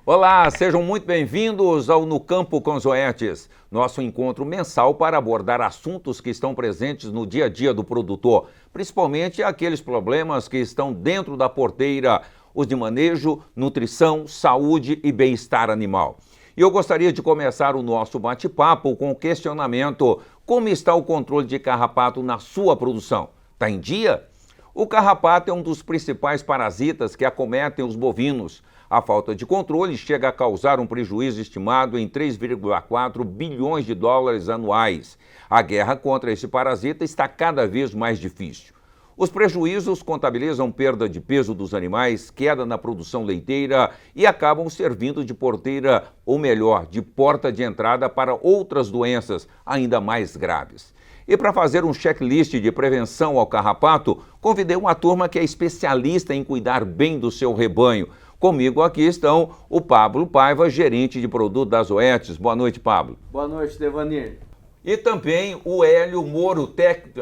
Olá, sejam muito bem-vindos ao No Campo com Zoetis, nosso encontro mensal para abordar assuntos que estão presentes no dia a dia do produtor, principalmente aqueles problemas que estão dentro da porteira, os de manejo, nutrição, saúde e bem-estar animal. E eu gostaria de começar o nosso bate-papo com o questionamento: como está o controle de carrapato na sua produção? Está em dia? O carrapato é um dos principais parasitas que acometem os bovinos. A falta de controle chega a causar um prejuízo estimado em 3,4 bilhões de dólares anuais. A guerra contra esse parasita está cada vez mais difícil. Os prejuízos contabilizam perda de peso dos animais, queda na produção leiteira e acabam servindo de porteira, ou melhor, de porta de entrada para outras doenças ainda mais graves. E para fazer um checklist de prevenção ao carrapato, convidei uma turma que é especialista em cuidar bem do seu rebanho. Comigo aqui estão o Pablo Paiva, gerente de produto da Zoetis. Boa noite, Pablo. Boa noite, Devanir. E também o Hélio Moro,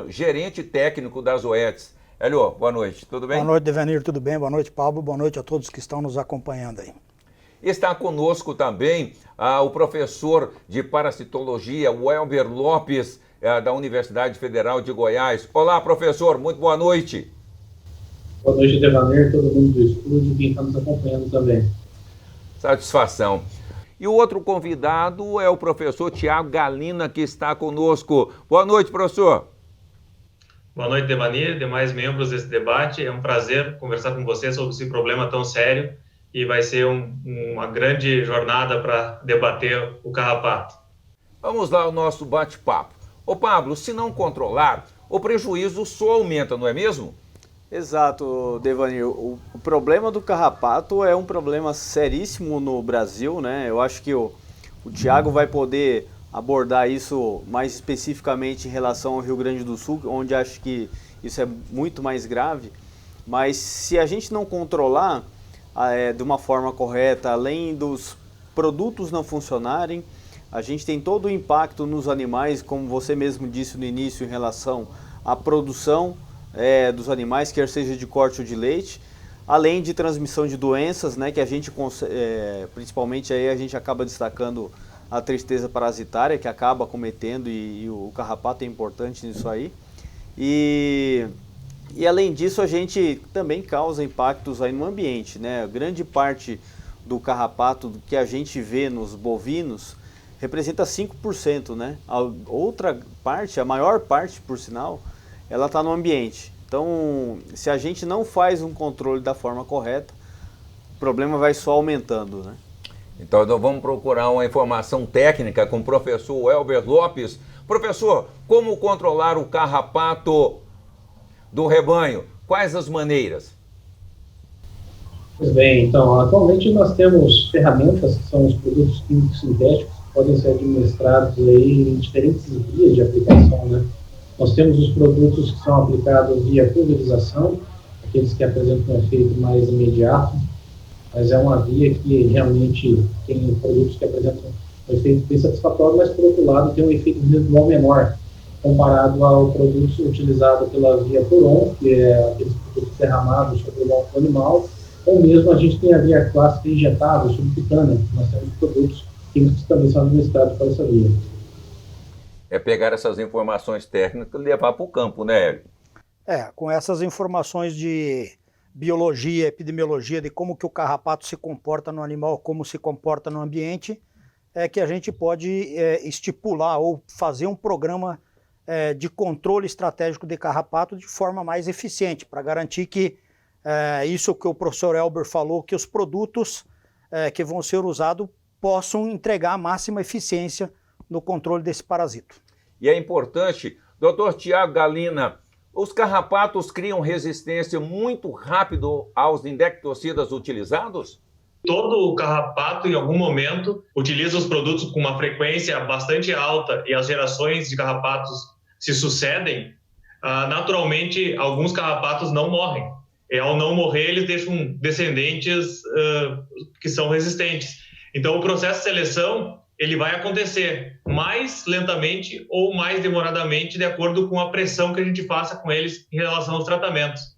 gerente técnico da Zoetis. Hélio, boa noite, tudo bem? Boa noite, Devanir, tudo bem? Boa noite, Pablo. Boa noite a todos que estão nos acompanhando aí. Está conosco também o professor de parasitologia, o Elber Lopes, da Universidade Federal de Goiás. Olá, professor, muito boa noite. Boa noite, Devanir, todo mundo do estúdio e quem está nos acompanhando também. Satisfação. E o outro convidado é o professor Tiago Galina, que está conosco. Boa noite, professor. Boa noite, Devanir, demais membros desse debate. É um prazer conversar com você sobre esse problema tão sério e vai ser uma grande jornada para debater o carrapato. Vamos lá ao nosso bate-papo. Ô Pablo, se não controlar, o prejuízo só aumenta, não é mesmo? Exato, Devanir. O problema do carrapato é um problema seríssimo no Brasil, né? Eu acho que o Tiago vai poder abordar isso mais especificamente em relação ao Rio Grande do Sul, onde acho que isso é muito mais grave. Mas se a gente não controlar de uma forma correta, além dos produtos não funcionarem, a gente tem todo o impacto nos animais, como você mesmo disse no início, em relação à produção dos animais, quer seja de corte ou de leite, além de transmissão de doenças, né, que a gente, principalmente aí a gente acaba destacando a tristeza parasitária, que acaba cometendo, e o carrapato é importante nisso aí. E além disso, a gente também causa impactos aí no ambiente, né? Grande parte do carrapato que a gente vê nos bovinos representa 5%, né? A outra parte, a maior parte, por sinal, ela está no ambiente. Então, se a gente não faz um controle da forma correta, o problema vai só aumentando, né? Então, nós vamos procurar uma informação técnica com o professor Elber Lopes. Professor, como controlar o carrapato do rebanho? Quais as maneiras? Pois bem, então, atualmente nós temos ferramentas, que são os produtos químicos sintéticos, que podem ser administrados aí em diferentes vias de aplicação, né? Nós temos os produtos que são aplicados via pulverização, aqueles que apresentam um efeito mais imediato, mas é uma via que realmente tem produtos que apresentam um efeito bem satisfatório, mas por outro lado tem um efeito residual menor, comparado ao produto utilizado pela via Puron, que é aqueles produtos derramados sobre o longo do animal, ou mesmo a gente tem a via clássica injetável, subcutânea, nós temos produtos químicos que também são administrados por essa via. É pegar essas informações técnicas e levar para o campo, né, Hélio? Com essas informações de biologia, epidemiologia, de como que o carrapato se comporta no animal, como se comporta no ambiente, é que a gente pode estipular ou fazer um programa de controle estratégico de carrapato de forma mais eficiente, para garantir que isso que o professor Elber falou, que os produtos que vão ser usados possam entregar a máxima eficiência no controle desse parasito. E é importante, doutor Tiago Galina, os carrapatos criam resistência muito rápido aos indectocidas utilizados? Todo carrapato, em algum momento, utiliza os produtos com uma frequência bastante alta e as gerações de carrapatos se sucedem. Naturalmente, alguns carrapatos não morrem. E, ao não morrer, eles deixam descendentes que são resistentes. Então, o processo de seleção ele vai acontecer mais lentamente ou mais demoradamente, de acordo com a pressão que a gente faça com eles em relação aos tratamentos.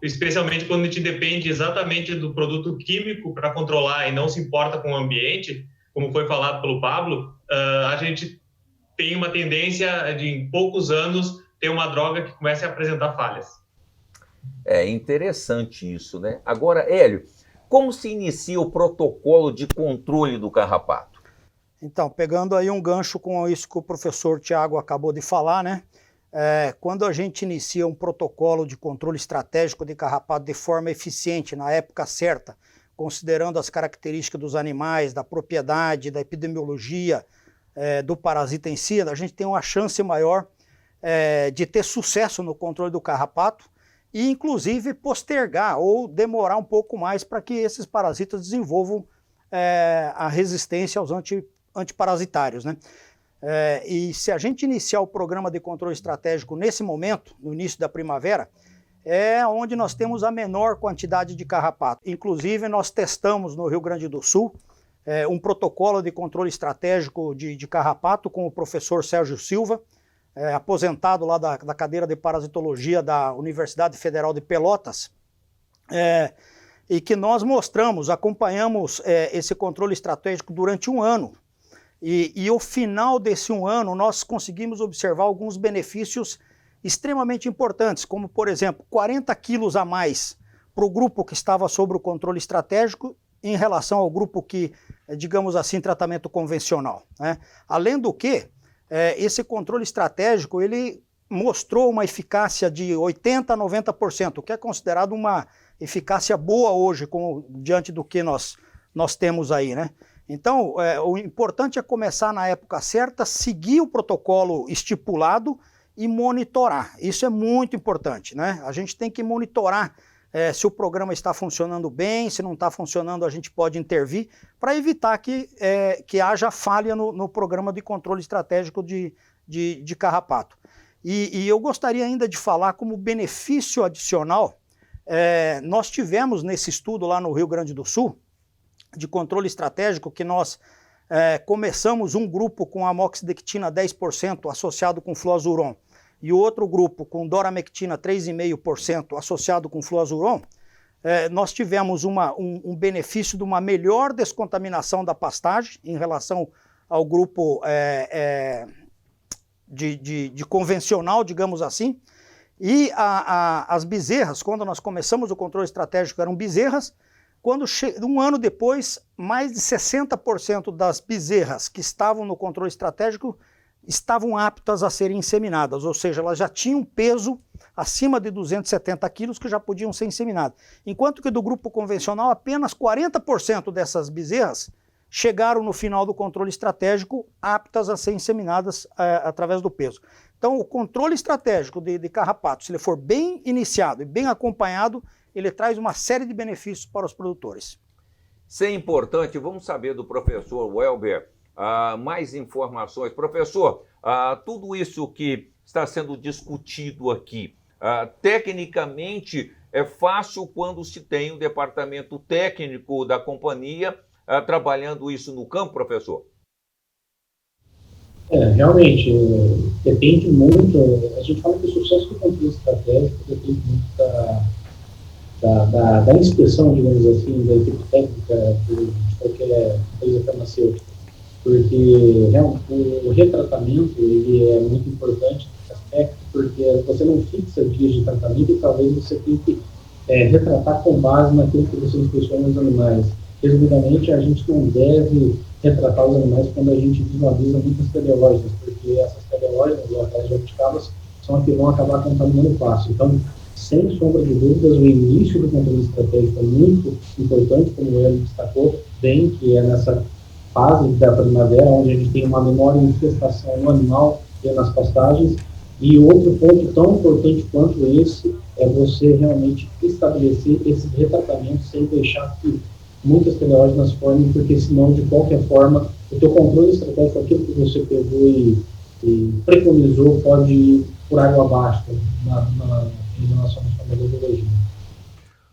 Especialmente quando a gente depende exatamente do produto químico para controlar e não se importa com o ambiente, como foi falado pelo Pablo, a gente tem uma tendência de, em poucos anos, ter uma droga que comece a apresentar falhas. É interessante isso, né? Agora, Hélio, como se inicia o protocolo de controle do carrapato? Então, pegando aí um gancho com isso que o professor Tiago acabou de falar, né? Quando a gente inicia um protocolo de controle estratégico de carrapato de forma eficiente, na época certa, considerando as características dos animais, da propriedade, da epidemiologia, do parasita em si, a gente tem uma chance maior de ter sucesso no controle do carrapato e, inclusive, postergar ou demorar um pouco mais para que esses parasitas desenvolvam a resistência aos antiparasitários, né? E se a gente iniciar o programa de controle estratégico nesse momento, no início da primavera, é onde nós temos a menor quantidade de carrapato. Inclusive, nós testamos no Rio Grande do Sul um protocolo de controle estratégico de carrapato com o professor Sérgio Silva, aposentado lá da cadeira de parasitologia da Universidade Federal de Pelotas, e que nós mostramos, acompanhamos esse controle estratégico durante um ano. E ao final desse um ano, nós conseguimos observar alguns benefícios extremamente importantes, como, por exemplo, 40 quilos a mais para o grupo que estava sob o controle estratégico em relação ao grupo que, digamos assim, tratamento convencional, né? Além do que, esse controle estratégico, ele mostrou uma eficácia de 80% a 90%, o que é considerado uma eficácia boa hoje, diante do que nós temos aí, né? Então, o importante é começar na época certa, seguir o protocolo estipulado e monitorar. Isso é muito importante, né? A gente tem que monitorar se o programa está funcionando bem, se não está funcionando, a gente pode intervir para evitar que haja falha no programa de controle estratégico de carrapato. E eu gostaria ainda de falar como benefício adicional, nós tivemos nesse estudo lá no Rio Grande do Sul, de controle estratégico, que nós começamos um grupo com amoxidectina 10% associado com fluazuron e outro grupo com doramectina 3,5% associado com fluazuron, nós tivemos um benefício de uma melhor descontaminação da pastagem em relação ao grupo de convencional, digamos assim, e as bezerras, quando nós começamos o controle estratégico, eram bezerras. Quando um ano depois, mais de 60% das bezerras que estavam no controle estratégico estavam aptas a serem inseminadas, ou seja, elas já tinham peso acima de 270 quilos que já podiam ser inseminadas. Enquanto que do grupo convencional, apenas 40% dessas bezerras chegaram no final do controle estratégico aptas a ser inseminadas através do peso. Então, o controle estratégico de carrapato, se ele for bem iniciado e bem acompanhado, ele traz uma série de benefícios para os produtores. Isso é importante. Vamos saber do professor Welber mais informações. Professor, tudo isso que está sendo discutido aqui, tecnicamente é fácil quando se tem um departamento técnico da companhia trabalhando isso no campo, professor? Realmente, depende muito. A gente fala que o sucesso do controle estratégico depende muito da inspeção, digamos assim, da equipe técnica de qualquer coisa farmacêutica, porque o retratamento ele é muito importante nesse aspecto, porque você não fixa dias de tratamento e talvez você tenha que retratar com base naquilo que você inspeciona nos animais. Resumidamente, a gente não deve retratar os animais quando a gente visualiza muitas teleógenas, porque essas teleógenas, ou aquelas jabuticabas, são as que vão acabar contaminando o pasto. Então, sem sombra de dúvidas, o início do controle estratégico é muito importante, como ele destacou bem, que é nessa fase da primavera, onde a gente tem uma menor infestação no animal e nas pastagens. E outro ponto tão importante quanto esse é você realmente estabelecer esse retratamento sem deixar que muitas teleógenas formem, porque senão, de qualquer forma, o teu controle estratégico, aquilo que você pegou e preconizou, pode ir por água abaixo em relação à sua metodologia.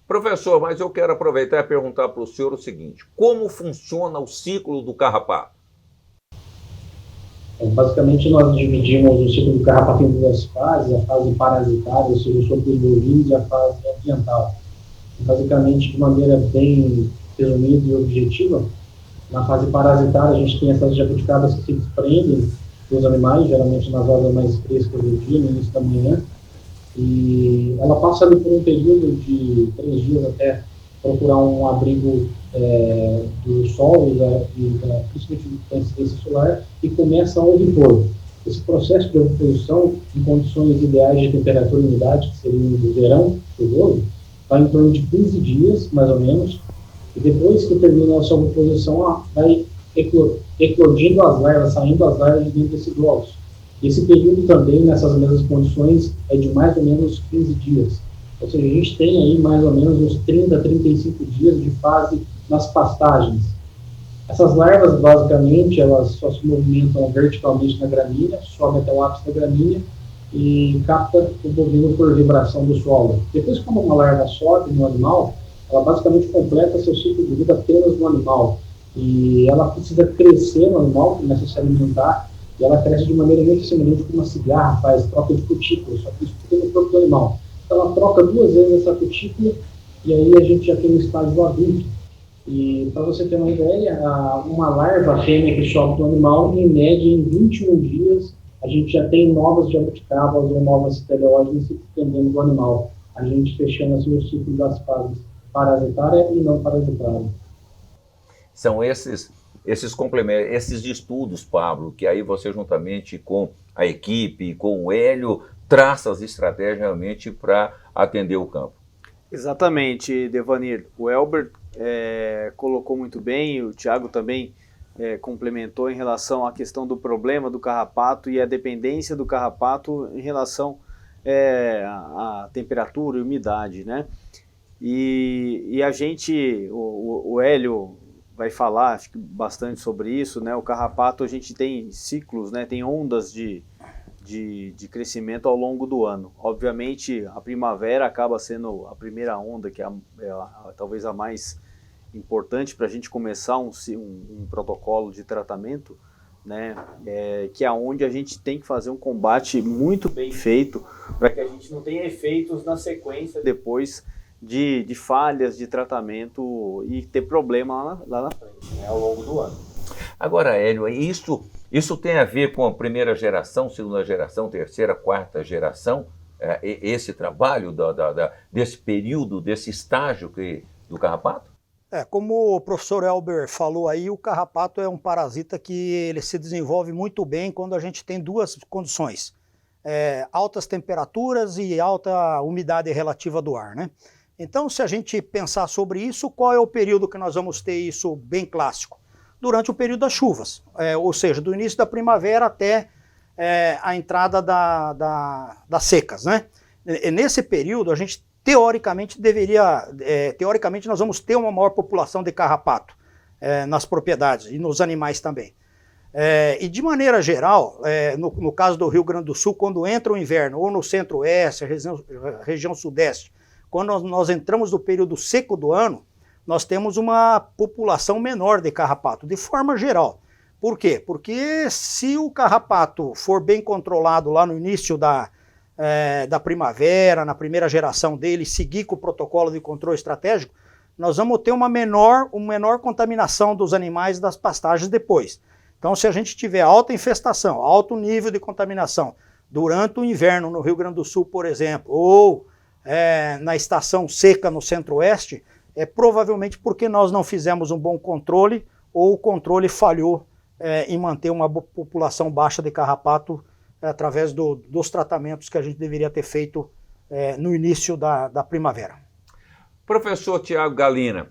Professor, mas eu quero aproveitar e perguntar para o senhor o seguinte: como funciona o ciclo do carrapato? Basicamente, nós dividimos o ciclo do carrapato em duas fases, a fase parasitária, ou seja, sobre os bovinos, e a fase ambiental. Basicamente, de maneira bem resumida e objetiva, na fase parasitária, a gente tem essas jabuticabas que se desprendem dos animais, geralmente nas horas mais frescas do dia, no início da manhã, e ela passa ali por um período de 3 dias até procurar um abrigo do sol principalmente da incidência solar, e começa a ovipor. Esse processo de oviposição, em condições ideais de temperatura e umidade, que seria no verão chuvoso, vai em torno de 15 dias, mais ou menos, e depois que termina a sua oviposição, vai eclodindo as larvas, saindo as larvas de dentro desses ovos. Esse período também, nessas mesmas condições, é de mais ou menos 15 dias. Ou seja, a gente tem aí mais ou menos uns 30 a 35 dias de fase nas pastagens. Essas larvas, basicamente, elas só se movimentam verticalmente na gramínea, sobe até o ápice da gramínea e capta o bovino por vibração do solo. Depois, quando uma larva sobe no animal, ela basicamente completa seu ciclo de vida apenas no animal. E ela precisa crescer no animal, começa a se alimentar, e ela cresce de maneira muito semelhante como uma cigarra faz, troca de cutícula, só que isso fica no corpo do animal. Então ela troca 2 vezes essa cutícula, e aí a gente já tem um estágio adulto. E para você ter uma ideia, uma larva fêmea que sobe do animal, em média, em 21 dias, a gente já tem novas jabuticabas ou novas teleógenes se desprendendo do animal. A gente fechando assim o ciclo das fases parasitária e não parasitária. São esses complementos, esses estudos, Pablo, que aí você, juntamente com a equipe, com o Hélio, traça as estratégias realmente para atender o campo. Exatamente, Devanir. O Elber colocou muito bem, o Thiago também complementou em relação à questão do problema do carrapato e a dependência do carrapato em relação à temperatura e umidade, né? E a gente, o Hélio vai falar acho que bastante sobre isso, né? O carrapato, a gente tem ciclos, né? Tem ondas de crescimento ao longo do ano. Obviamente, a primavera acaba sendo a primeira onda, que é talvez a mais importante para a gente começar um protocolo de tratamento, né? Que é onde a gente tem que fazer um combate muito bem feito para que a gente não tenha efeitos na sequência depois de falhas de tratamento e ter problema lá na frente, né? Ao longo do ano. Agora, Hélio, isso tem a ver com a primeira geração, segunda geração, terceira, quarta geração, esse trabalho desse período, desse estágio do carrapato? Como o professor Elber falou aí, o carrapato é um parasita que ele se desenvolve muito bem quando a gente tem 2 condições, altas temperaturas e alta umidade relativa do ar, né? Então, se a gente pensar sobre isso, qual é o período que nós vamos ter isso bem clássico? Durante o período das chuvas, ou seja, do início da primavera até a entrada das secas, né? E nesse período, a gente teoricamente teoricamente nós vamos ter uma maior população de carrapato nas propriedades e nos animais também. E de maneira geral, no caso do Rio Grande do Sul, quando entra o inverno, ou no centro-oeste, região sudeste, quando nós entramos no período seco do ano, nós temos uma população menor de carrapato, de forma geral. Por quê? Porque se o carrapato for bem controlado lá no início da primavera, na primeira geração dele, seguir com o protocolo de controle estratégico, nós vamos ter uma menor contaminação dos animais das pastagens depois. Então, se a gente tiver alta infestação, alto nível de contaminação durante o inverno no Rio Grande do Sul, por exemplo, ou na estação seca no centro-oeste, provavelmente porque nós não fizemos um bom controle ou o controle falhou em manter uma população baixa de carrapato através dos tratamentos que a gente deveria ter feito no início da primavera. Professor Thiago Galina,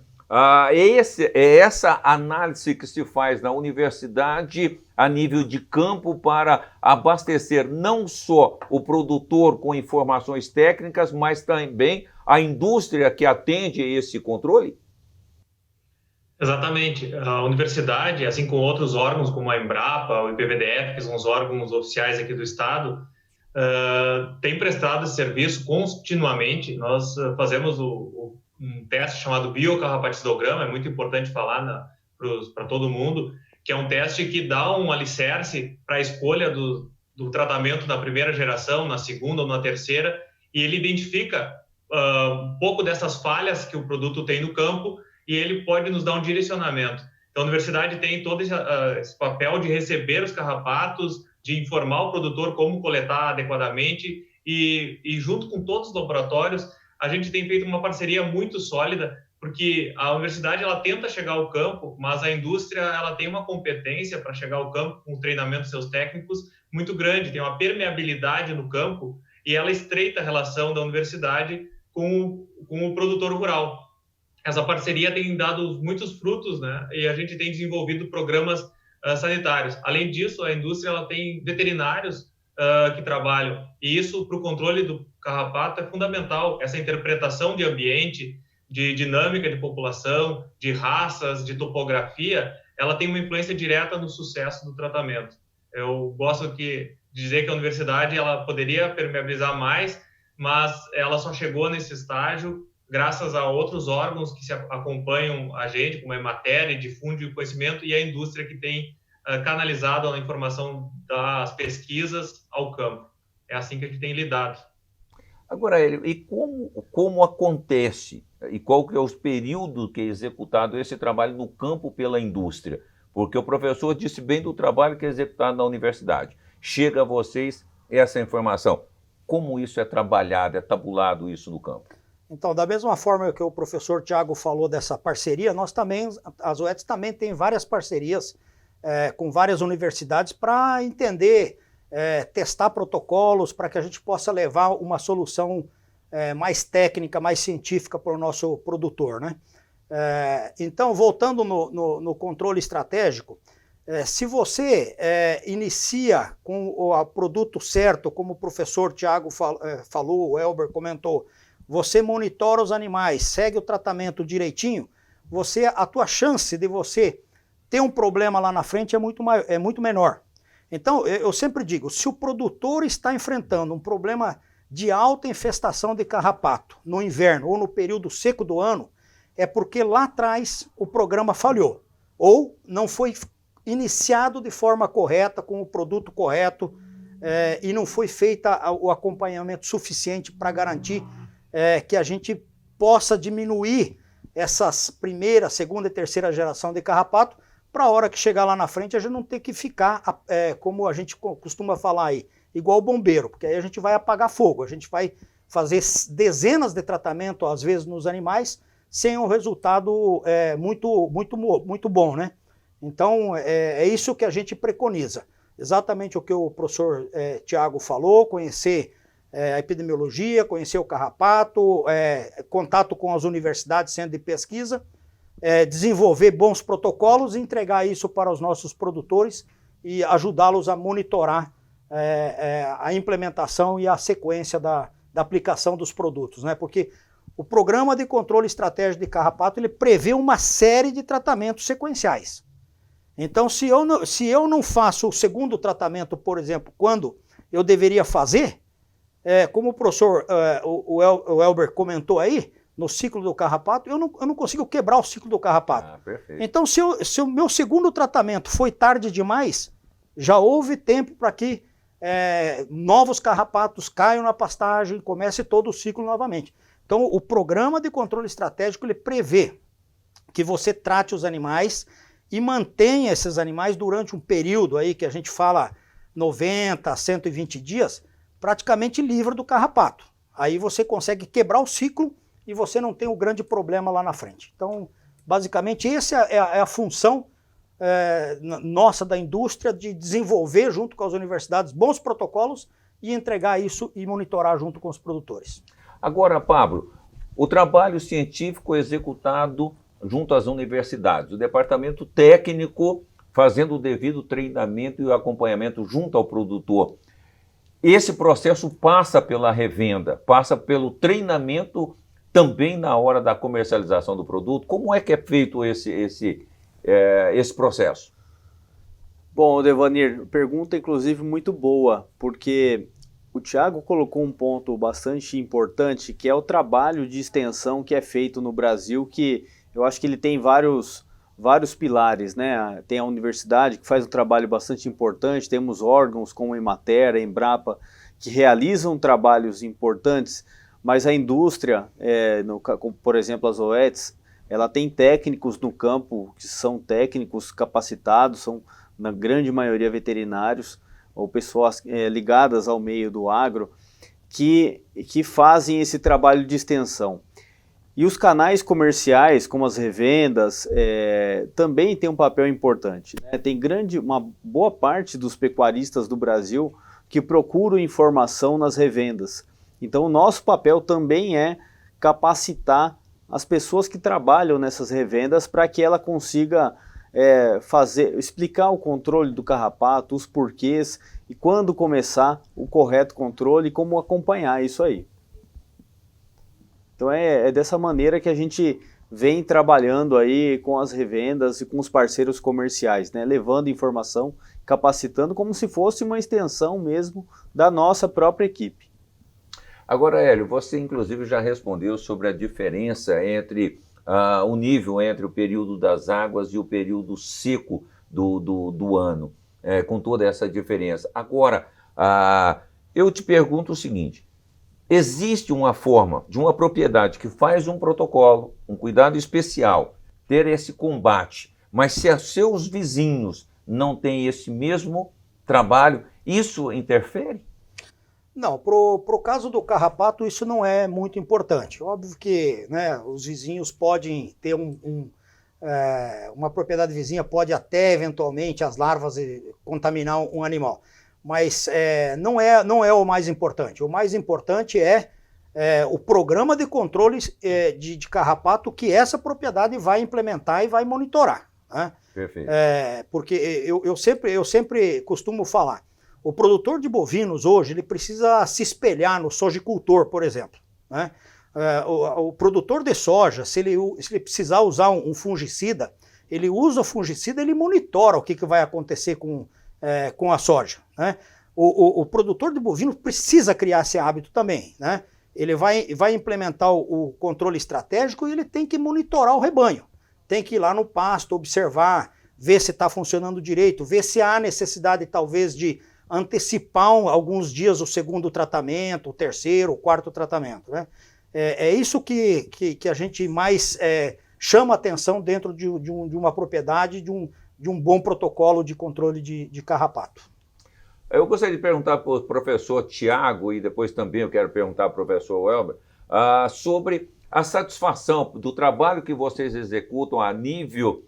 essa análise que se faz na universidade a nível de campo para abastecer não só o produtor com informações técnicas, mas também a indústria que atende esse controle? Exatamente. A universidade, assim como outros órgãos como a Embrapa, o IPVDF, que são os órgãos oficiais aqui do Estado, tem prestado esse serviço continuamente. Nós fazemos um teste chamado biocarrapatidograma, é muito importante falar para todo mundo, que é um teste que dá um alicerce para a escolha do tratamento na primeira geração, na segunda ou na terceira, e ele identifica um pouco dessas falhas que o produto tem no campo e ele pode nos dar um direcionamento. Então, a universidade tem todo esse papel de receber os carrapatos, de informar o produtor como coletar adequadamente e junto com todos os laboratórios, a gente tem feito uma parceria muito sólida, porque a universidade ela tenta chegar ao campo, mas a indústria ela tem uma competência para chegar ao campo com o treinamento dos seus técnicos muito grande, tem uma permeabilidade no campo e ela estreita a relação da universidade com o produtor rural. Essa parceria tem dado muitos frutos, né? E a gente tem desenvolvido programas sanitários. Além disso, a indústria ela tem veterinários que trabalham, e isso para o controle do carrapato é fundamental. Essa interpretação de ambiente, de dinâmica de população, de raças, de topografia, ela tem uma influência direta no sucesso do tratamento. Eu gosto de dizer que a universidade ela poderia permeabilizar mais, mas ela só chegou nesse estágio graças a outros órgãos que se acompanham a gente, como a Emater, difunde o conhecimento, e a indústria que tem canalizado a informação das pesquisas ao campo. É assim que a gente tem lidado. Agora, Hélio, e como acontece, e qual que é os períodos que é executado esse trabalho no campo pela indústria? Porque o professor disse bem do trabalho que é executado na universidade. Chega a vocês essa informação. Como isso é trabalhado, é tabulado isso no campo? Então, da mesma forma que o professor Tiago falou dessa parceria, nós também, a Zoetis também tem várias parcerias com várias universidades para entender, testar protocolos, para que a gente possa levar uma solução mais técnica, mais científica para o nosso produtor, né? Então, voltando no controle estratégico, se você inicia com o produto certo, como o professor Tiago falou, o Elber comentou, você monitora os animais, segue o tratamento direitinho, a tua chance de você ter um problema lá na frente é muito menor. Então, eu sempre digo, se o produtor está enfrentando um problema de alta infestação de carrapato no inverno ou no período seco do ano, é porque lá atrás o programa falhou, ou não foi iniciado de forma correta, com o produto correto, e não foi feita o acompanhamento suficiente para garantir que a gente possa diminuir essas primeira, segunda e terceira geração de carrapato, para a hora que chegar lá na frente a gente não ter que ficar, como a gente costuma falar aí, igual o bombeiro, porque aí a gente vai apagar fogo, a gente vai fazer dezenas de tratamentos, às vezes, nos animais, sem um resultado muito bom, né? Então, é isso que a gente preconiza. Exatamente o que o professor Tiago falou, conhecer a epidemiologia, conhecer o carrapato, contato com as universidades, centros de pesquisa, desenvolver bons protocolos e entregar isso para os nossos produtores e ajudá-los a monitorar a implementação e a sequência da aplicação dos produtos, né? Porque o programa de controle estratégico de carrapato ele prevê uma série de tratamentos sequenciais. Então, se eu não faço o segundo tratamento, por exemplo, quando eu deveria fazer, como o professor o Elber comentou aí, no ciclo do carrapato, eu não consigo quebrar o ciclo do carrapato. Perfeito. Então, se o meu segundo tratamento foi tarde demais, já houve tempo para que novos carrapatos caiam na pastagem e comece todo o ciclo novamente. Então, o programa de controle estratégico ele prevê que você trate os animais e mantenha esses animais durante um período aí que a gente fala 90 a 120 dias, praticamente livre do carrapato. Aí você consegue quebrar o ciclo e você não tem um grande problema lá na frente. Então, basicamente, essa é a função nossa da indústria de desenvolver junto com as universidades bons protocolos e entregar isso e monitorar junto com os produtores. Agora, Pablo, o trabalho científico executado junto às universidades, o departamento técnico fazendo o devido treinamento e o acompanhamento junto ao produtor. Esse processo passa pela revenda, passa pelo treinamento também na hora da comercialização do produto. Como é que é feito esse processo? Bom, Devanir, pergunta inclusive muito boa, porque o Tiago colocou um ponto bastante importante, que é o trabalho de extensão que é feito no Brasil, que eu acho que ele tem vários vários pilares, né? Tem a universidade que faz um trabalho bastante importante, temos órgãos como a Emater, a Embrapa, que realizam trabalhos importantes, mas a indústria, por exemplo, as OETs, ela tem técnicos no campo que são técnicos capacitados, são na grande maioria veterinários ou pessoas ligadas ao meio do agro, que fazem esse trabalho de extensão. E os canais comerciais, como as revendas, também têm um papel importante, né? Tem uma boa parte dos pecuaristas do Brasil que procuram informação nas revendas. Então, o nosso papel também é capacitar as pessoas que trabalham nessas revendas para que ela consiga explicar o controle do carrapato, os porquês e quando começar o correto controle e como acompanhar isso aí. Então é dessa maneira que a gente vem trabalhando aí com as revendas e com os parceiros comerciais, né? Levando informação, capacitando como se fosse uma extensão mesmo da nossa própria equipe. Agora, Hélio, você inclusive já respondeu sobre a diferença entre o nível entre o período das águas e o período seco do ano, com toda essa diferença. Agora, eu te pergunto o seguinte: existe uma forma de uma propriedade que faz um protocolo, um cuidado especial, ter esse combate, mas se os seus vizinhos não têm esse mesmo trabalho, isso interfere? Não, pro caso do carrapato isso não é muito importante. Óbvio que, né, os vizinhos podem ter uma propriedade vizinha, pode até eventualmente as larvas contaminar um animal, mas não é o mais importante. O mais importante é o programa de controle de carrapato que essa propriedade vai implementar e vai monitorar, né? Perfeito. Porque eu sempre costumo falar, o produtor de bovinos hoje ele precisa se espelhar no sojicultor, por exemplo, né? O produtor de soja, se ele precisar usar um fungicida, ele usa o fungicida, ele monitora o que vai acontecer com a soja, né? O produtor de bovino precisa criar esse hábito também, né? Ele vai implementar o controle estratégico e ele tem que monitorar o rebanho. Tem que ir lá no pasto, observar, ver se está funcionando direito, ver se há necessidade talvez de antecipar alguns dias o segundo tratamento, o terceiro, o quarto tratamento, né? É isso que a gente mais chama atenção dentro de uma propriedade, de um bom protocolo de controle de carrapato. Eu gostaria de perguntar para o professor Tiago, e depois também eu quero perguntar para o professor Welber, sobre a satisfação do trabalho que vocês executam a nível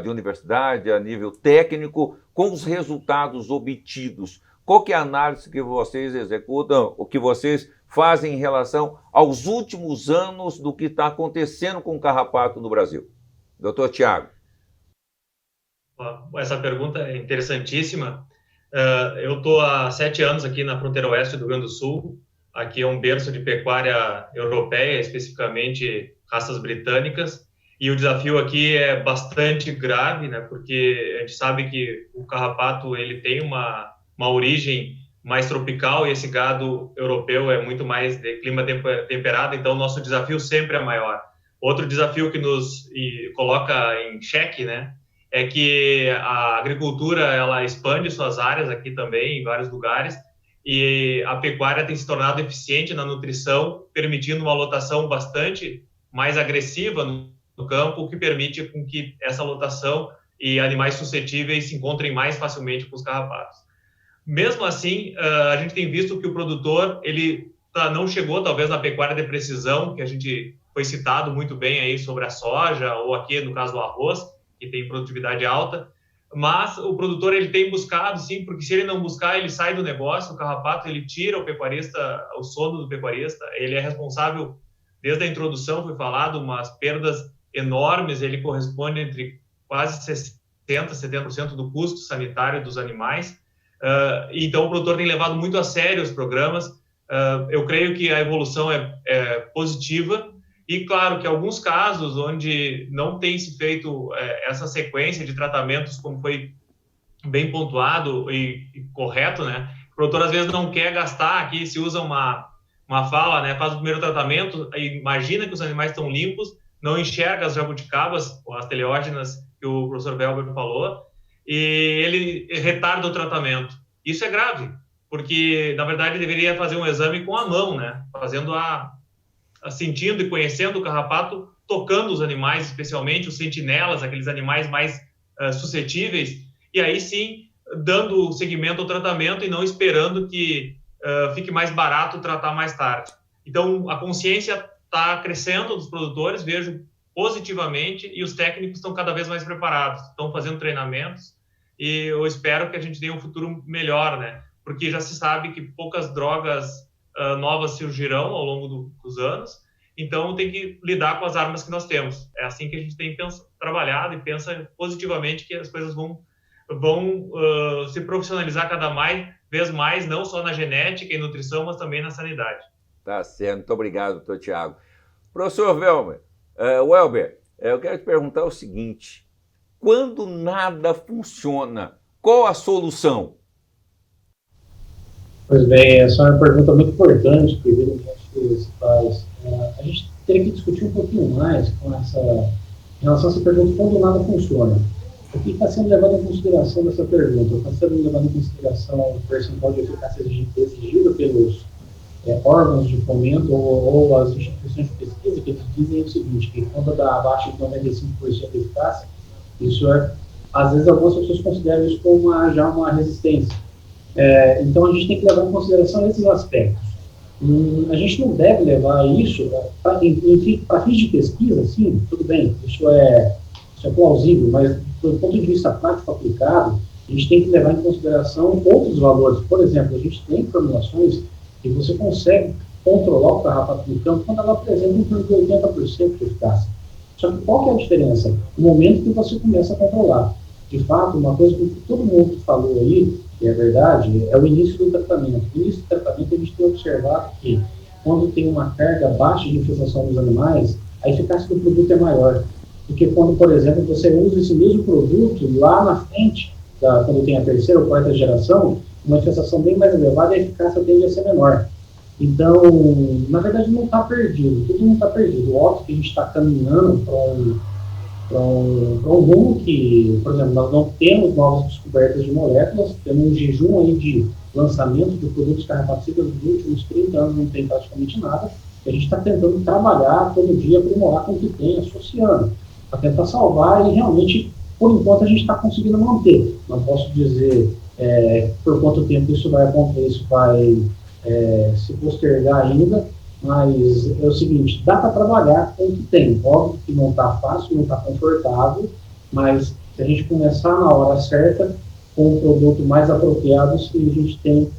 de universidade, a nível técnico, com os resultados obtidos. Qual que é a análise que vocês executam, o que vocês fazem em relação aos últimos anos do que está acontecendo com o carrapato no Brasil? Doutor Tiago. Essa pergunta é interessantíssima. Eu estou há 7 anos aqui na fronteira oeste do Rio Grande do Sul. Aqui é um berço de pecuária europeia, especificamente raças britânicas. E o desafio aqui é bastante grave, né? Porque a gente sabe que o carrapato ele tem uma origem mais tropical e esse gado europeu é muito mais de clima temperado, então o nosso desafio sempre é maior. Outro desafio que nos coloca em xeque, né, é que a agricultura ela expande suas áreas aqui também, em vários lugares, e a pecuária tem se tornado eficiente na nutrição, permitindo uma lotação bastante mais agressiva no campo, o que permite com que essa lotação e animais suscetíveis se encontrem mais facilmente com os carrapatos. Mesmo assim, a gente tem visto que o produtor ele não chegou talvez na pecuária de precisão, que a gente foi citado muito bem aí sobre a soja, ou aqui no caso do arroz, que tem produtividade alta, mas o produtor ele tem buscado, sim, porque se ele não buscar, ele sai do negócio, o carrapato ele tira o pecuarista, o sono do pecuarista, ele é responsável, desde a introdução foi falado, umas perdas enormes, ele corresponde entre quase 60%, 70% do custo sanitário dos animais. Então o produtor tem levado muito a sério os programas. Eu creio que a evolução é positiva e claro que alguns casos onde não tem se feito essa sequência de tratamentos como foi bem pontuado e correto, né? O produtor às vezes não quer gastar, aqui se usa uma fala, né? Faz o primeiro tratamento, imagina que os animais estão limpos, não enxerga as jabuticabas ou as teleógenas que o professor Welber falou, e ele retarda o tratamento. Isso é grave, porque, na verdade, deveria fazer um exame com a mão, né? Fazendo sentindo e conhecendo o carrapato, tocando os animais, especialmente os sentinelas, aqueles animais mais suscetíveis, e aí sim, dando seguimento ao tratamento e não esperando que fique mais barato tratar mais tarde. Então, a consciência está crescendo dos produtores, vejo positivamente, e os técnicos estão cada vez mais preparados, estão fazendo treinamentos, e eu espero que a gente tenha um futuro melhor, né? Porque já se sabe que poucas drogas novas surgirão ao longo dos anos, então tem que lidar com as armas que nós temos. É assim que a gente tem trabalhado e pensa positivamente que as coisas vão se profissionalizar cada vez mais, não só na genética e nutrição, mas também na sanidade. Tá certo, muito obrigado, doutor Tiago. Professor Welber, eu quero te perguntar o seguinte: quando nada funciona, qual a solução? Pois bem, essa é uma pergunta muito importante que evidentemente se faz. A gente teria que discutir um pouquinho mais em relação a essa pergunta, quando nada funciona. O que está sendo levado em consideração nessa pergunta? Está sendo levado em consideração o percentual de eficácia exigido pelos órgãos de fomento ou as instituições de pesquisa, que eles dizem o seguinte, que quando dá abaixo de 95% de eficácia, isso às vezes algumas pessoas consideram isso como já uma resistência. Então a gente tem que levar em consideração esses aspectos. A gente não deve levar isso para fins de pesquisa, sim, tudo bem, isso é plausível, mas do ponto de vista prático aplicado, a gente tem que levar em consideração outros valores. Por exemplo, a gente tem formulações que você consegue controlar o carrapato no campo quando ela apresenta em torno de 80% de eficácia. Só que qual que é a diferença? No momento que você começa a controlar. De fato, uma coisa que todo mundo falou aí, que é verdade, é o início do tratamento. No início do tratamento, a gente tem observado que quando tem uma carga baixa de infestação dos animais, a eficácia do produto é maior. Porque quando, por exemplo, você usa esse mesmo produto lá na frente, quando tem a terceira ou quarta geração, uma infestação bem mais elevada, a eficácia tende a ser menor. Então, na verdade, não está perdido, tudo não está perdido. Óbvio que a gente está caminhando para um rumo que, por exemplo, nós não temos novas descobertas de moléculas, temos um jejum aí de lançamento de produtos carrapaticidas nos últimos 30 anos, não tem praticamente nada, e a gente está tentando trabalhar todo dia, aprimorar com o que tem, associando, para tentar salvar e realmente, por enquanto, a gente está conseguindo manter. Não posso dizer por quanto tempo isso vai acontecer, isso vai se postergar ainda, mas é o seguinte, dá para trabalhar com o que tem. Óbvio que não está fácil, não está confortável, mas se a gente começar na hora certa, com um produto mais apropriado, a gente tem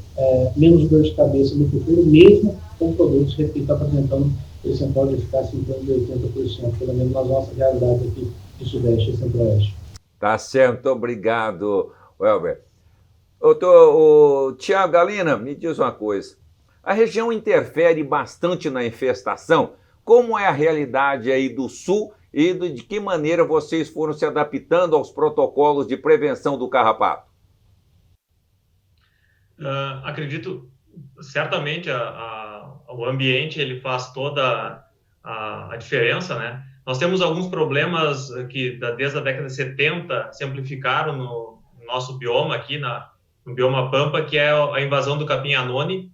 menos dor de cabeça no futuro, mesmo com produtos, repito, apresentando percentual de eficácia em torno de 80%, pelo menos nas nossas realidades aqui do Sudeste e Centro-Oeste. Tá certo, obrigado, Welber. O Tiago Galina, me diz uma coisa. A região interfere bastante na infestação? Como é a realidade aí do Sul e de que maneira vocês foram se adaptando aos protocolos de prevenção do carrapato? Acredito, certamente o ambiente ele faz toda a diferença, né? Nós temos alguns problemas que desde a década de 70 se amplificaram no nosso bioma aqui, no bioma Pampa, que é a invasão do capim anone,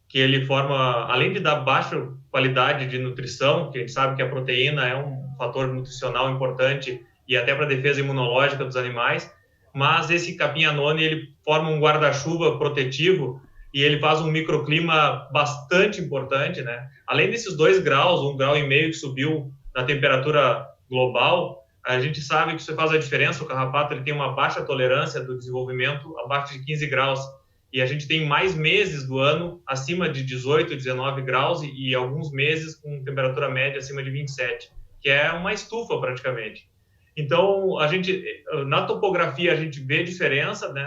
que ele forma, além de dar baixa qualidade de nutrição, que a gente sabe que a proteína é um fator nutricional importante e até para a defesa imunológica dos animais, mas esse capim anone, ele forma um guarda-chuva protetivo e ele faz um microclima bastante importante, né? Além desses 2 graus, 1,5 grau que subiu na temperatura global, a gente sabe que isso faz a diferença. O carrapato ele tem uma baixa tolerância do desenvolvimento abaixo de 15 graus. E a gente tem mais meses do ano acima de 18, 19 graus e alguns meses com temperatura média acima de 27, que é uma estufa praticamente. Então, na topografia a gente vê diferença, né,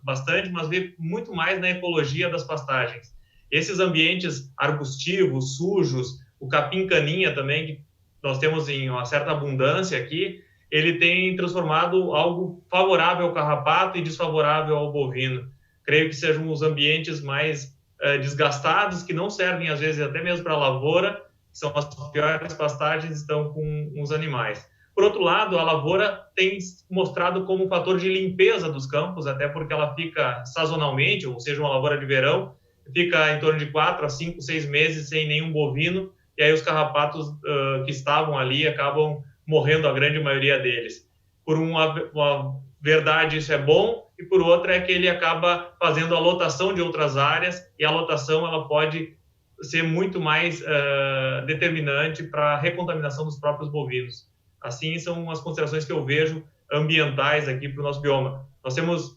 bastante, mas vê muito mais na ecologia das pastagens. Esses ambientes arbustivos, sujos, o capim-caninha também, que nós temos em uma certa abundância aqui, ele tem transformado algo favorável ao carrapato e desfavorável ao bovino. Creio que sejam os ambientes mais desgastados, que não servem, às vezes, até mesmo para a lavoura, que são as piores pastagens, estão com os animais. Por outro lado, a lavoura tem mostrado como um fator de limpeza dos campos, até porque ela fica sazonalmente, ou seja, uma lavoura de verão, fica em torno de 4 a 5, 6 meses sem nenhum bovino, e aí os carrapatos que estavam ali acabam morrendo, a grande maioria deles. Por uma verdade, isso é bom, e por outra é que ele acaba fazendo a lotação de outras áreas, e a lotação ela pode ser muito mais determinante para a recontaminação dos próprios bovinos. Assim, são as considerações que eu vejo ambientais aqui para o nosso bioma. Nós temos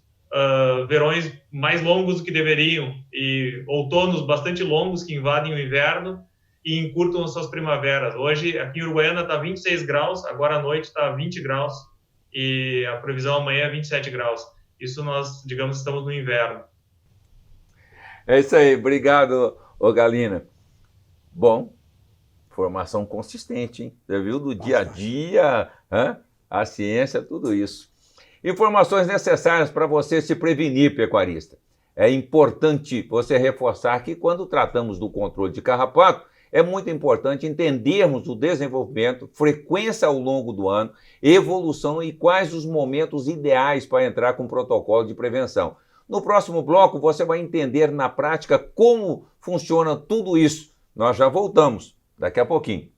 verões mais longos do que deveriam e outonos bastante longos que invadem o inverno e encurtam as suas primaveras. Hoje, aqui em Uruguaiana, está 26 graus, agora à noite está 20 graus e a previsão amanhã é 27 graus. Isso nós, digamos, estamos no inverno. É isso aí, obrigado, ô Galina. Bom, informação consistente, hein? Você viu do dia a dia, a ciência, tudo isso. Informações necessárias para você se prevenir, pecuarista. É importante você reforçar que quando tratamos do controle de carrapato, é muito importante entendermos o desenvolvimento, frequência ao longo do ano, evolução e quais os momentos ideais para entrar com o protocolo de prevenção. No próximo bloco, você vai entender na prática como funciona tudo isso. Nós já voltamos daqui a pouquinho.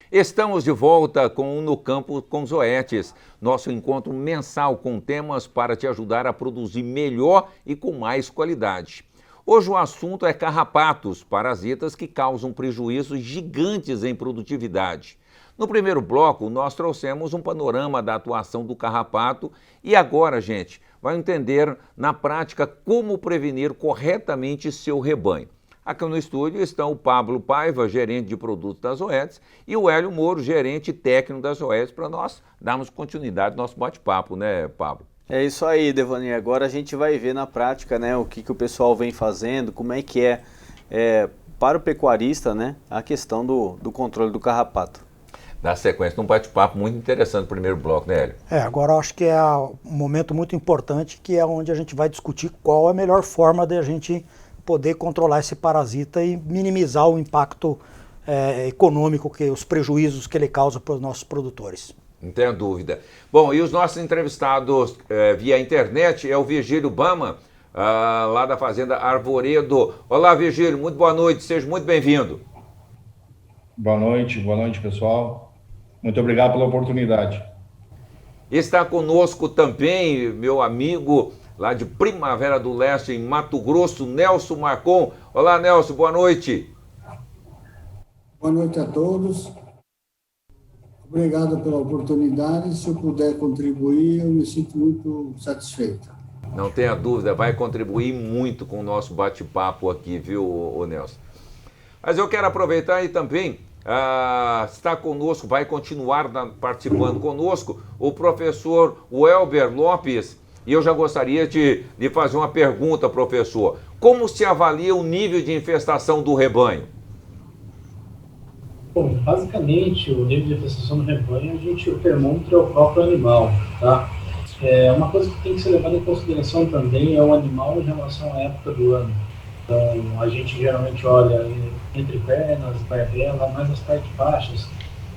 Estamos de volta com o No Campo com Zoetis, nosso encontro mensal com temas para te ajudar a produzir melhor e com mais qualidade. Hoje o assunto é carrapatos, parasitas que causam prejuízos gigantes em produtividade. No primeiro bloco, nós trouxemos um panorama da atuação do carrapato e agora, gente, vai entender na prática como prevenir corretamente seu rebanho. Aqui no estúdio estão o Pablo Paiva, gerente de produtos da Zoetis, e o Hélio Moro, gerente técnico da Zoetis, para nós darmos continuidade ao nosso bate-papo, né, Pablo? É isso aí, Devani. Agora a gente vai ver na prática, né, o que o pessoal vem fazendo, como é que é para o pecuarista, né, a questão do controle do carrapato. Dá sequência num bate-papo muito interessante no primeiro bloco, né, Hélio? Agora eu acho que é um momento muito importante, que é onde a gente vai discutir qual é a melhor forma de a gente poder controlar esse parasita e minimizar o impacto econômico, os prejuízos que ele causa para os nossos produtores. Não tenha dúvida. Bom, e os nossos entrevistados via internet é o Virgílio Bama, lá da Fazenda Arvoredo. Olá, Virgílio, muito boa noite, seja muito bem-vindo. Boa noite, pessoal. Muito obrigado pela oportunidade. Está conosco também meu amigo lá de Primavera do Leste, em Mato Grosso, Nelson Marcon. Olá, Nelson, boa noite. Boa noite a todos. Obrigado pela oportunidade. Se eu puder contribuir, eu me sinto muito satisfeito. Não tenha dúvida, vai contribuir muito com o nosso bate-papo aqui, viu, Nelson? Mas eu quero aproveitar e também está conosco, vai continuar participando conosco, o professor Welber Lopes. E eu já gostaria de fazer uma pergunta, professor. Como se avalia o nível de infestação do rebanho? Bom, basicamente, o nível de infestação do rebanho, o termômetro é o próprio animal, tá? Uma coisa que tem que ser levada em consideração também é o animal em relação à época do ano. Então, a gente geralmente olha entre pernas, barbela, mais as partes baixas.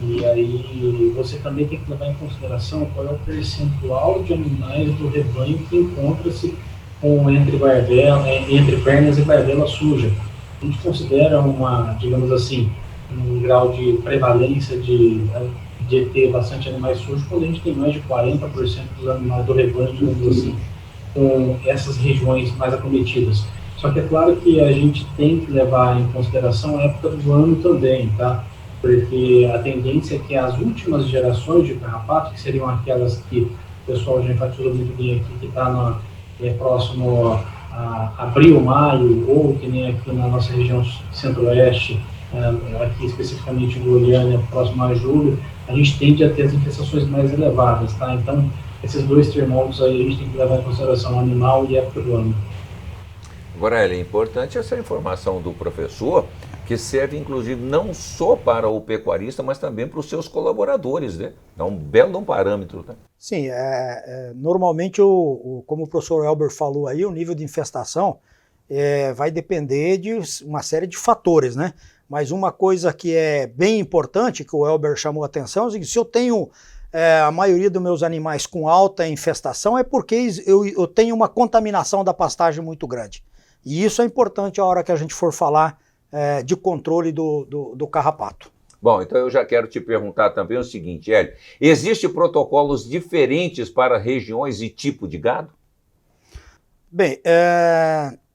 E aí você também tem que levar em consideração qual é o percentual de animais do rebanho que encontra-se entre pernas e barbela suja. A gente considera digamos assim, um grau de prevalência de ter bastante animais sujos quando a gente tem mais de 40% dos animais do rebanho, digamos assim, com essas regiões mais acometidas. Só que é claro que a gente tem que levar em consideração a época do ano também, tá? Porque a tendência é que as últimas gerações de carrapato, que seriam aquelas que o pessoal já enfatizou muito bem aqui, que está próximo a abril, maio, ou que nem aqui na nossa região centro-oeste, aqui especificamente em Goiânia, próximo a julho, a gente tende a ter as infestações mais elevadas, tá? Então, esses dois termômetros aí a gente tem que levar em consideração o animal e a época do ano. Agora, é importante essa informação do professor, que serve inclusive não só para o pecuarista, mas também para os seus colaboradores, né? É um belo parâmetro, né? Sim, normalmente, como o professor Elber falou aí, o nível de infestação vai depender de uma série de fatores, né? Mas uma coisa que é bem importante, que o Elber chamou a atenção, é o seguinte: se eu tenho a maioria dos meus animais com alta infestação, é porque eu tenho uma contaminação da pastagem muito grande. E isso é importante a hora que a gente for falar de controle do carrapato. Bom, então eu já quero te perguntar também o seguinte, Hélio: existem protocolos diferentes para regiões e tipo de gado? Bem,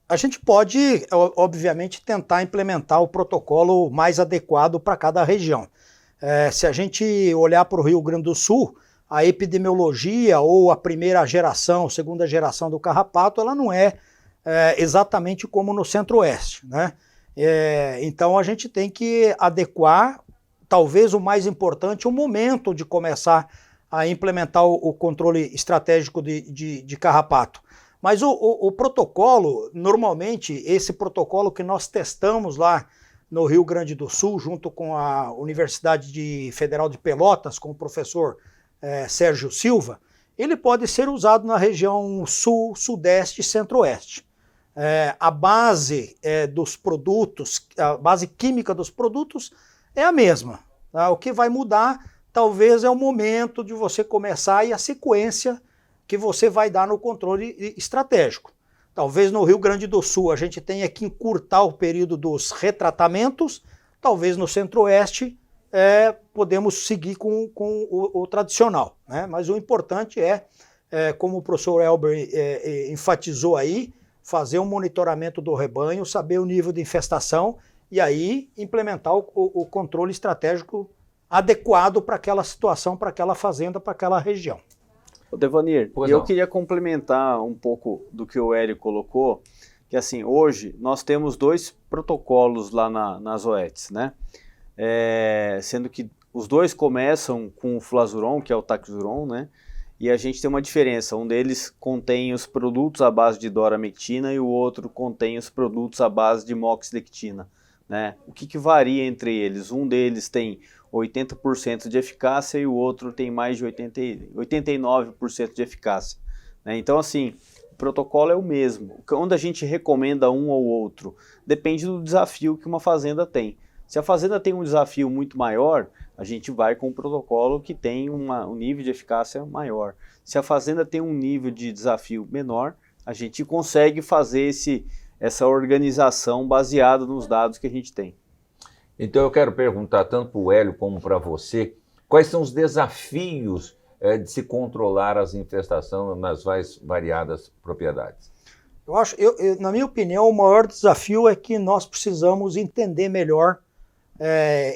a gente pode, obviamente, tentar implementar o protocolo mais adequado para cada região. Se a gente olhar para o Rio Grande do Sul, a epidemiologia ou a primeira geração, segunda geração do carrapato, ela não é exatamente como no Centro-Oeste, né? Então a gente tem que adequar, talvez o mais importante, o momento de começar a implementar o controle estratégico de carrapato. Mas o protocolo, normalmente, esse protocolo que nós testamos lá no Rio Grande do Sul, junto com a Universidade Federal de Pelotas, com o professor Sérgio Silva, ele pode ser usado na região sul, sudeste e centro-oeste. A base dos produtos, a base química dos produtos é a mesma. Tá? O que vai mudar, talvez, é o momento de você começar e a sequência que você vai dar no controle estratégico. Talvez no Rio Grande do Sul a gente tenha que encurtar o período dos retratamentos, talvez no Centro-Oeste podemos seguir com o tradicional, né? Mas o importante como o professor Elber enfatizou aí, fazer um monitoramento do rebanho, saber o nível de infestação e aí implementar o controle estratégico adequado para aquela situação, para aquela fazenda, para aquela região. Devanir, eu queria complementar um pouco do que o Hélio colocou, que assim, hoje nós temos 2 protocolos lá nas OETs, né? Sendo que os 2 começam com o Flazuron, que é o Taxuron, né? E a gente tem uma diferença, um deles contém os produtos à base de doramectina e o outro contém os produtos à base de moxidectina, né? O que varia entre eles? Um deles tem 80% de eficácia e o outro tem mais de 89% de eficácia, né? Então, assim, o protocolo é o mesmo. Onde a gente recomenda um ou outro depende do desafio que uma fazenda tem. Se a fazenda tem um desafio muito maior, a gente vai com um protocolo que tem um nível de eficácia maior. Se a fazenda tem um nível de desafio menor, a gente consegue fazer essa organização baseada nos dados que a gente tem. Então eu quero perguntar tanto para o Hélio como para você, quais são os desafios de se controlar as infestações nas mais variadas propriedades? Na minha opinião, o maior desafio é que nós precisamos entender melhor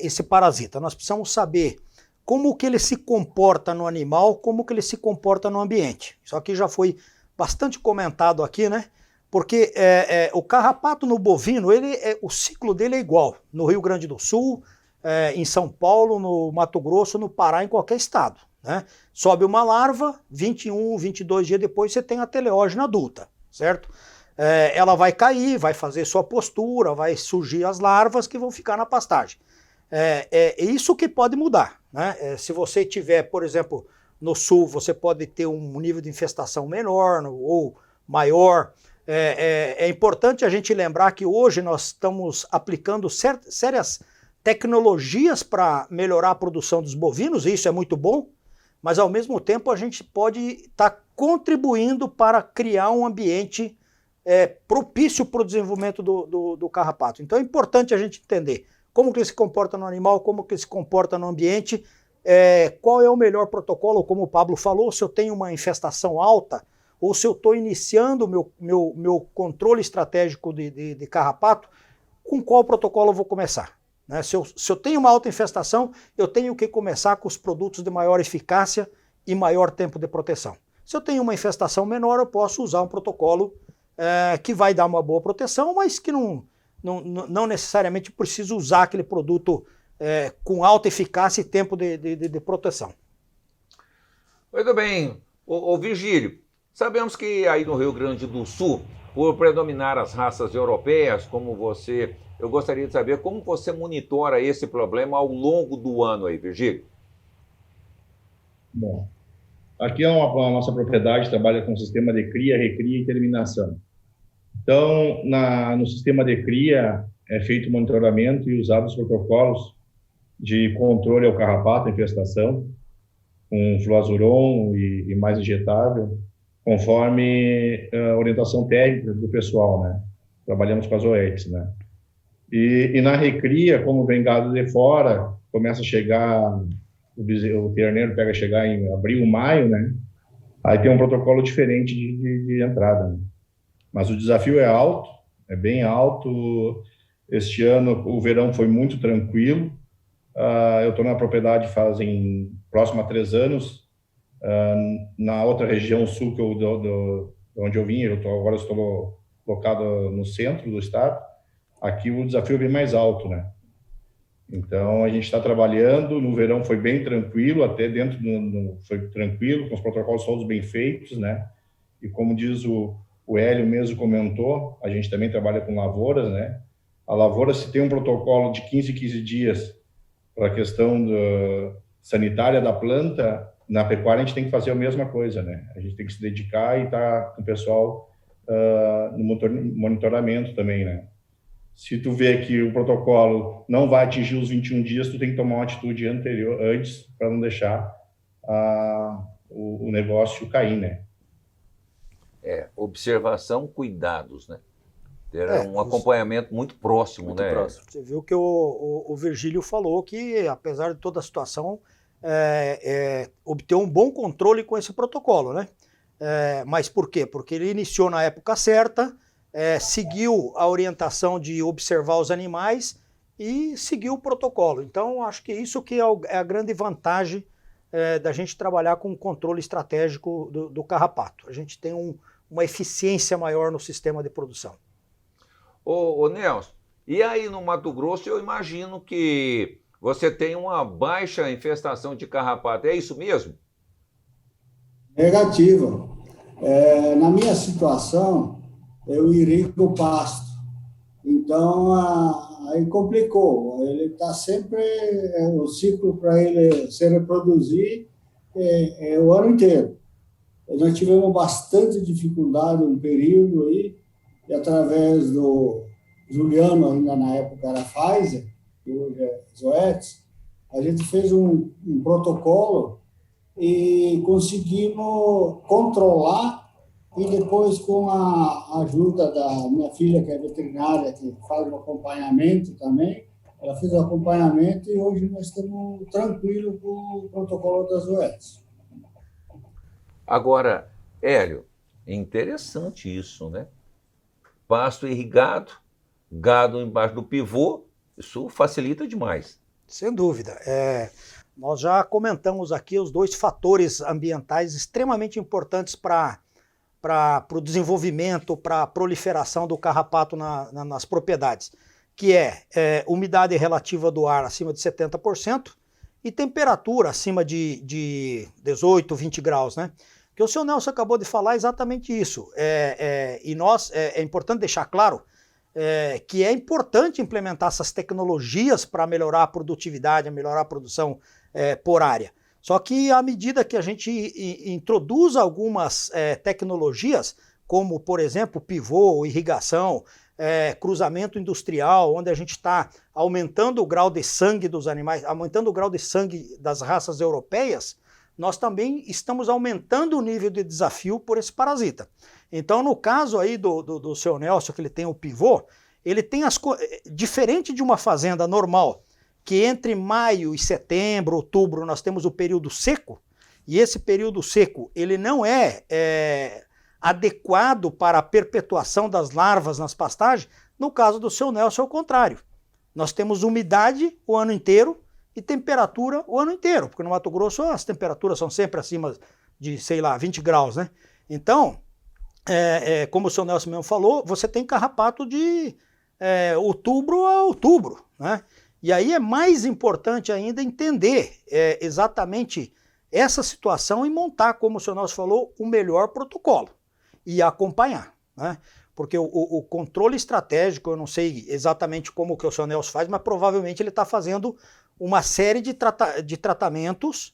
esse parasita. Nós precisamos saber como que ele se comporta no animal, como que ele se comporta no ambiente. Isso aqui já foi bastante comentado aqui, né? Porque o carrapato no bovino, o ciclo dele é igual no Rio Grande do Sul, em São Paulo, no Mato Grosso, no Pará, em qualquer estado, né? Sobe uma larva, 21, 22 dias depois você tem a teleógena adulta, certo? Ela vai cair, vai fazer sua postura, vai surgir as larvas que vão ficar na pastagem. É isso que pode mudar, né? Se você tiver, por exemplo, no sul, você pode ter um nível de infestação menor ou maior. É importante a gente lembrar que hoje nós estamos aplicando sérias tecnologias para melhorar a produção dos bovinos, e isso é muito bom, mas ao mesmo tempo a gente pode estar contribuindo para criar um ambiente propício para o desenvolvimento do carrapato. Então é importante a gente entender como que ele se comporta no animal, como que ele se comporta no ambiente, qual é o melhor protocolo, como o Pablo falou, se eu tenho uma infestação alta, ou se eu estou iniciando o meu controle estratégico de carrapato, com qual protocolo eu vou começar? Né? Se eu tenho uma alta infestação, eu tenho que começar com os produtos de maior eficácia e maior tempo de proteção. Se eu tenho uma infestação menor, eu posso usar um protocolo que vai dar uma boa proteção, mas que não necessariamente preciso usar aquele produto com alta eficácia e tempo de proteção. Muito bem. Ô Virgílio, sabemos que aí no Rio Grande do Sul, por predominar as raças europeias, como você Eu gostaria de saber como você monitora esse problema ao longo do ano aí, Virgílio. Bom, aqui a nossa propriedade trabalha com sistema de cria, recria e terminação. Então, no sistema de cria é feito monitoramento e usados protocolos de controle ao carrapato, infestação, com fluazuron e mais injetável, conforme a orientação técnica do pessoal, né? Trabalhamos com as OETs, né? E na recria, como vem gado de fora, começa a chegar, o terneiro pega a chegar em abril, maio, né? Aí tem um protocolo diferente de entrada, né? Mas o desafio é alto, é bem alto. Este ano o verão foi muito tranquilo. Eu estou na propriedade fazem próximo a 3 anos. Na outra região sul de onde eu vim, agora estou locado no centro do estado. Aqui o desafio é bem mais alto, né? Então a gente está trabalhando. No verão foi bem tranquilo, até dentro foi tranquilo, com os protocolos todos bem feitos, né? E como diz o Hélio mesmo comentou, a gente também trabalha com lavouras, né? A lavoura, se tem um protocolo de 15 dias para a questão sanitária da planta, na pecuária a gente tem que fazer a mesma coisa, né? A gente tem que se dedicar e estar com o pessoal no monitoramento também, né? Se tu vê que o protocolo não vai atingir os 21 dias, tu tem que tomar uma atitude antes para não deixar o negócio cair, né? Observação, cuidados, né? Ter um acompanhamento muito próximo, né? Próximo. Você viu que o Virgílio falou que, apesar de toda a situação, obter um bom controle com esse protocolo, né? Mas por quê? Porque ele iniciou na época certa, seguiu a orientação de observar os animais e seguiu o protocolo. Então, acho que isso que é a grande vantagem da gente trabalhar com o controle estratégico do carrapato. A gente tem uma eficiência maior no sistema de produção. Ô Nelson, e aí no Mato Grosso eu imagino que você tem uma baixa infestação de carrapato, é isso mesmo? Negativa. Na minha situação, eu irrigo o pasto. Então, aí complicou. Ele está sempre, o ciclo para ele se reproduzir é o ano inteiro. Nós tivemos bastante dificuldade um período aí, e através do Juliano, ainda na época era Pfizer, que hoje é Zoetis, a gente fez um protocolo e conseguimos controlar. E depois, com a ajuda da minha filha, que é veterinária, que faz o acompanhamento também, ela fez o acompanhamento e hoje nós estamos tranquilos com o protocolo das Zoetis. Agora, Hélio, é interessante isso, né? Pasto irrigado, gado embaixo do pivô, isso facilita demais. Sem dúvida. Nós já comentamos aqui os 2 fatores ambientais extremamente importantes para o desenvolvimento, para a proliferação do carrapato nas propriedades, que é umidade relativa do ar acima de 70% e temperatura acima de 18, 20 graus, né? Que o senhor Nelson acabou de falar exatamente isso. E nós, é importante deixar claro que é importante implementar essas tecnologias para melhorar a produtividade, melhorar a produção por área. Só que à medida que a gente introduz algumas tecnologias, como por exemplo pivô, irrigação, cruzamento industrial, onde a gente está aumentando o grau de sangue dos animais, aumentando o grau de sangue das raças europeias, nós também estamos aumentando o nível de desafio por esse parasita. Então, no caso aí do seu Nelson, que ele tem o pivô, ele tem diferente de uma fazenda normal, que entre maio e setembro, outubro, nós temos o período seco, e esse período seco ele não é adequado para a perpetuação das larvas nas pastagens. No caso do seu Nelson é o contrário. Nós temos umidade o ano inteiro e temperatura o ano inteiro, porque no Mato Grosso as temperaturas são sempre acima de, 20 graus, né? Então, como o seu Nelson mesmo falou, você tem carrapato de outubro a outubro, né? E aí é mais importante ainda entender exatamente essa situação e montar, como o senhor Nelson falou, o melhor protocolo e acompanhar, né? porque o controle estratégico, eu não sei exatamente como que o seu Nelson faz, mas provavelmente ele está fazendo uma série de tratamentos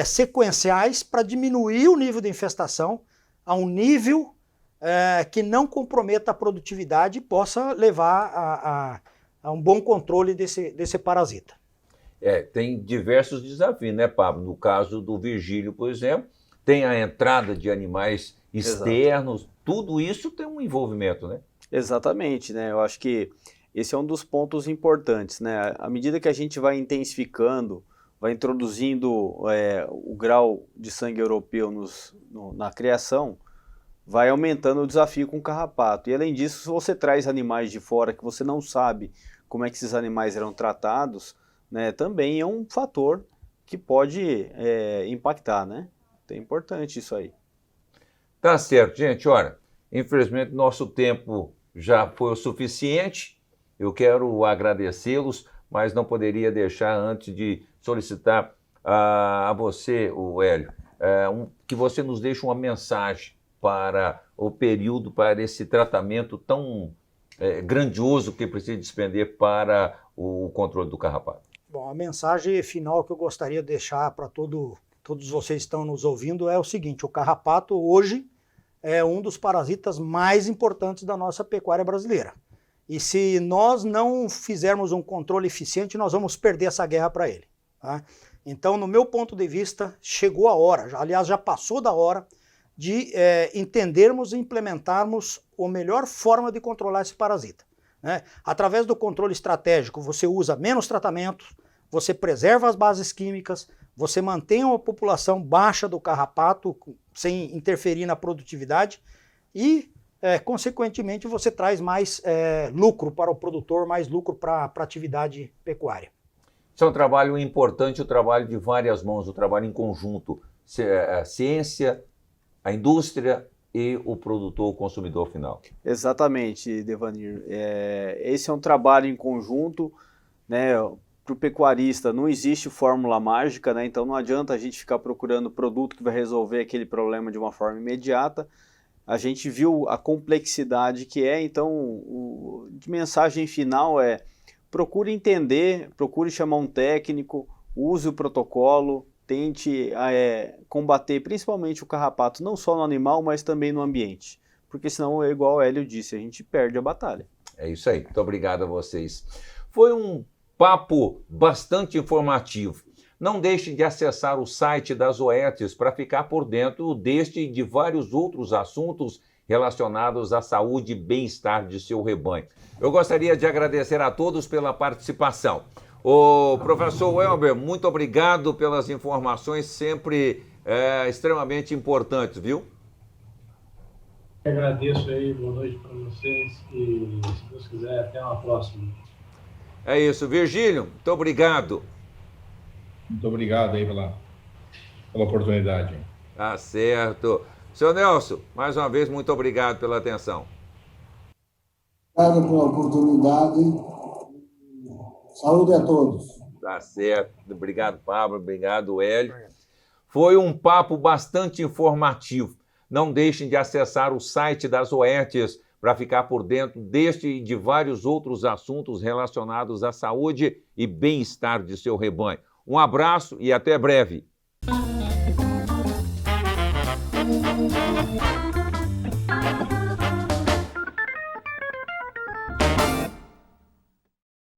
sequenciais para diminuir o nível de infestação a um nível que não comprometa a produtividade e possa levar a um bom controle desse parasita. Tem diversos desafios, né, Pablo? No caso do Virgílio, por exemplo, tem a entrada de animais externos, exato. Tudo isso tem um envolvimento, né? Exatamente, né? Eu acho que esse é um dos pontos importantes, né? À medida que a gente vai intensificando, vai introduzindo o grau de sangue europeu na criação, vai aumentando o desafio com o carrapato. E além disso, se você traz animais de fora que você não sabe como é que esses animais eram tratados, né, também é um fator que pode impactar, né? É importante isso aí. Tá certo, gente. Olha, infelizmente nosso tempo já foi o suficiente. Eu quero agradecê-los, mas não poderia deixar antes de solicitar a você, o Hélio, que você nos deixe uma mensagem para o período, para esse tratamento tão grandioso que precisa despender para o controle do carrapato. Bom, a mensagem final que eu gostaria de deixar para todos vocês que estão nos ouvindo é o seguinte: o carrapato hoje é um dos parasitas mais importantes da nossa pecuária brasileira. E se nós não fizermos um controle eficiente, nós vamos perder essa guerra para ele. Tá? Então, no meu ponto de vista, chegou a hora, aliás, já passou da hora, de entendermos e implementarmos a melhor forma de controlar esse parasita. Né? Através do controle estratégico, você usa menos tratamentos, você preserva as bases químicas, você mantém uma população baixa do carrapato sem interferir na produtividade e, consequentemente, você traz mais lucro para o produtor, mais lucro para a atividade pecuária. Isso é um trabalho importante, o trabalho de várias mãos, o trabalho em conjunto, a ciência, a indústria e o produtor, o consumidor final. Exatamente, Devanir. Esse é um trabalho em conjunto, né? Para o pecuarista não existe fórmula mágica, né? Então não adianta a gente ficar procurando produto que vai resolver aquele problema de uma forma imediata. A gente viu a complexidade que então de mensagem final procure entender, procure chamar um técnico, use o protocolo, tente combater principalmente o carrapato, não só no animal, mas também no ambiente. Porque senão, igual o Hélio disse, a gente perde a batalha. É isso aí. Muito obrigado a vocês. Foi um papo bastante informativo. Não deixe de acessar o site da Zoetis para ficar por dentro deste e de vários outros assuntos relacionados à saúde e bem-estar de seu rebanho. Eu gostaria de agradecer a todos pela participação. O professor Welber, muito obrigado pelas informações sempre extremamente importantes, viu? Eu agradeço aí, boa noite para vocês e, se Deus quiser, até uma próxima. É isso. Virgílio, muito obrigado. Muito obrigado aí pela oportunidade. Tá certo. Seu Nelson, mais uma vez, muito obrigado pela atenção. Obrigado pela oportunidade. Saúde a todos. Tá certo. Obrigado, Pablo. Obrigado, Hélio. Foi um papo bastante informativo. Não deixem de acessar o site da Zoetis para ficar por dentro deste e de vários outros assuntos relacionados à saúde e bem-estar de seu rebanho. Um abraço e até breve.